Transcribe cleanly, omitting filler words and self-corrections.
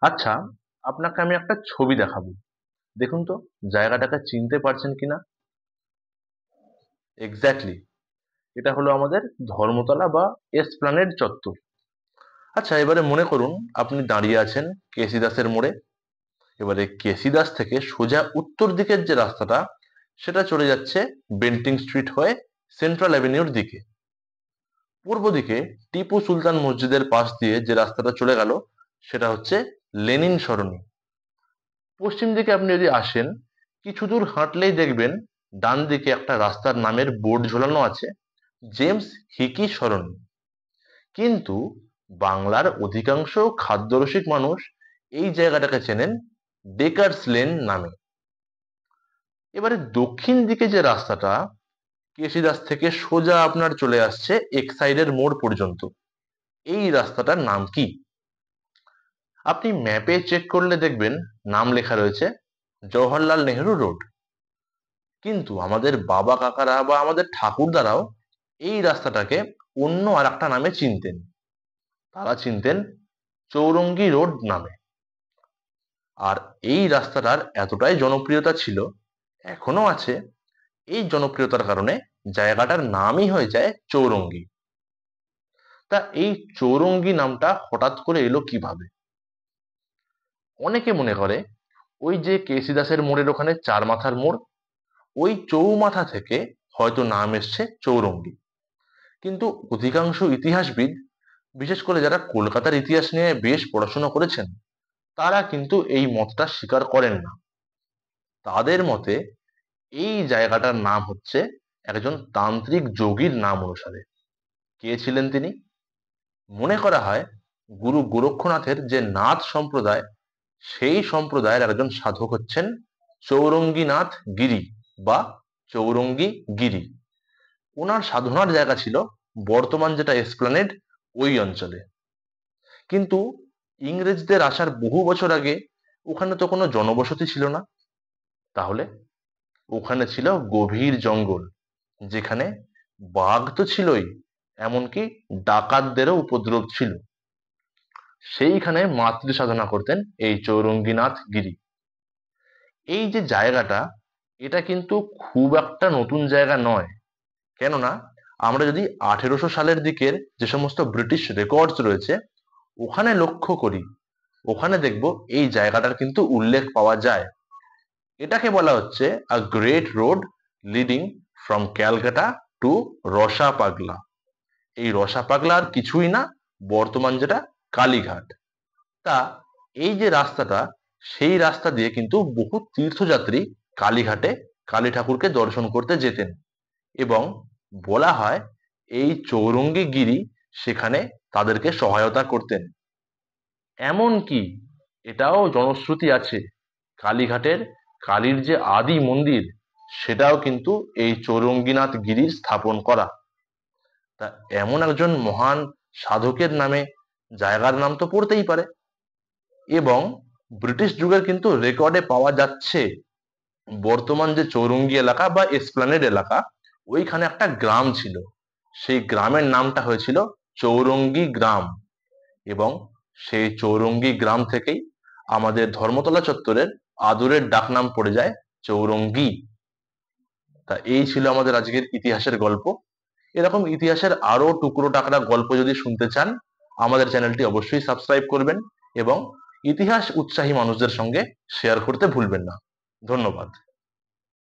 আচ্ছা, আপনাকে আমি একটা ছবি দেখাবো। দেখুন তো জায়গাটাকে চিনতে পারছেন কিনা। এক্স্যাক্টলি, এটা হলো আমাদের ধর্মতলা বা এসপ্ল্যানেড চত্বর। আচ্ছা, এবারে মনে করুন আপনি দাঁড়িয়ে আছেন কেসিদাসের মোড়ে। এবারে কেসিদাস থেকে সোজা উত্তর দিকের যে রাস্তাটা, সেটা চলে যাচ্ছে বেন্টিং স্ট্রিট হয়ে সেন্ট্রাল অ্যাভিনিউর দিকে। পূর্ব দিকে টিপু সুলতান মসজিদের পাশ দিয়ে যে রাস্তাটা চলে গেল, সেটা হচ্ছে লেনিন সরণি। পশ্চিম দিকে আপনি যদি আসেন, কিছু দূর হাঁটলেই দেখবেন ডান দিকে একটা রাস্তার নামের বোর্ড ঝোলানো আছে, জেমস হিকি সরণি। কিন্তু বাংলার অধিকাংশ খাদ্যরসিক মানুষ এই জায়গাটাকে চেনেন ডেকার্স লেন নামে। এবারে দক্ষিণ দিকে যে রাস্তাটা, কেশিদাস থেকে সোজা আপনার চলে আসছে এক্সাইডের মোড় পর্যন্ত, এই রাস্তাটার নাম কি? আপনি ম্যাপে চেক করলে দেখবেন নাম লেখা রয়েছে জওহরলাল নেহেরু রোড। কিন্তু আমাদের বাবা কাকারা বা আমাদের ঠাকুরদারাও এই রাস্তাটাকে অন্য আর একটা নামে চিনতেন। তারা চিনতেন চৌরঙ্গি রোড নামে। আর এই রাস্তাটার এতটাই জনপ্রিয়তা ছিল, এখনো আছে। এই জনপ্রিয়তার কারণে জায়গাটার নামই হয়ে যায় চৌরঙ্গি। তা এই চৌরঙ্গি নামটা হঠাৎ করে এলো কিভাবে? অনেকে মনে করে ওই যে কেসি দাসের মোড়ের ওখানে চার মাথার মোড়, ওই চৌমাথা থেকে হয়তো নাম এসছে চৌরঙ্গি। কিন্তু অধিকাংশ ইতিহাসবিদ, বিশেষ করে যারা কলকাতার ইতিহাস নিয়ে বেশ পড়াশোনা করেছেন, তারা কিন্তু এই মতটা স্বীকার করেন না। তাদের মতে এই জায়গাটার নাম হচ্ছে একজন তান্ত্রিক যোগীর নাম অনুসারে। কে ছিলেন তিনি? মনে করা হয় গুরু গোরক্ষনাথের যে নাথ সম্প্রদায়, সেই সম্প্রদায়ের একজন সাধক হচ্ছেন চৌরঙ্গীনাথ গিরি বা চৌরঙ্গী গিরি। ওনার সাধনার জায়গা ছিল বর্তমান যেটা এসপ্ল্যানেড, ওই অঞ্চলে। কিন্তু ইংরেজদের আসার বহু বছর আগে ওখানে তো কোনো জনবসতি ছিল না। তাহলে ওখানে ছিল গভীর জঙ্গল, যেখানে বাঘ তো ছিলই, এমনকি ডাকাতদেরও উপদ্রব ছিল। সেইখানে মাতৃ সাধনা করতেন এই চৌরঙ্গীনাথ গিরি। এই যে জায়গাটা, এটা কিন্তু খুব একটা নতুন জায়গা নয়। কেননা আমরা যদি 1800 সালের দিকের যে সমস্ত ব্রিটিশ রেকর্ডস রয়েছে ওখানে লক্ষ্য করি, ওখানে দেখব এই জায়গাটার কিন্তু উল্লেখ পাওয়া যায়। এটাকে বলা হচ্ছে a great road leading from Calcutta to Rasapagla. এই রসাপাগলা আর কিছুই না, বর্তমান যেটা কালীঘাট। তা এই যে রাস্তাটা, সেই রাস্তা দিয়ে কিন্তু বহু তীর্থযাত্রী কালীঘাটে কালী ঠাকুরকে দর্শন করতে যেতেন। এবং বলা হয় এই চৌরঙ্গী গিরি সেখানে তাদেরকে সহায়তা করতেন। এমনকি এটাও জনশ্রুতি আছে, কালীঘাটের কালীর যে আদি মন্দির, সেটাও কিন্তু এই চৌরঙ্গীনাথ গিরির স্থাপন করা। তা এমন একজন মহান সাধকের নামে জায়গার নাম তো পড়তেই পারে। এবং ব্রিটিশ যুগের কিন্তু রেকর্ডে পাওয়া যাচ্ছে বর্তমান যে চৌরঙ্গি এলাকা বা এসপ্ল্যানেড এলাকা, ওইখানে একটা গ্রাম ছিল, সেই গ্রামের নামটা হয়েছিল চৌরঙ্গি গ্রাম। এবং সেই চৌরঙ্গি গ্রাম থেকেই আমাদের ধর্মতলা চত্বরের আদুরের ডাকনাম পড়ে যায় চৌরঙ্গি। তা এই ছিল আমাদের আজকের ইতিহাসের গল্প। এরকম ইতিহাসের আরো টুকরো টাকরা গল্প যদি শুনতে চান, আমাদের চ্যানেলটি অবশ্যই সাবস্ক্রাইব করবেন এবং ইতিহাস উৎসাহী মানুষদের সঙ্গে শেয়ার করতে ভুলবেন না। ধন্যবাদ।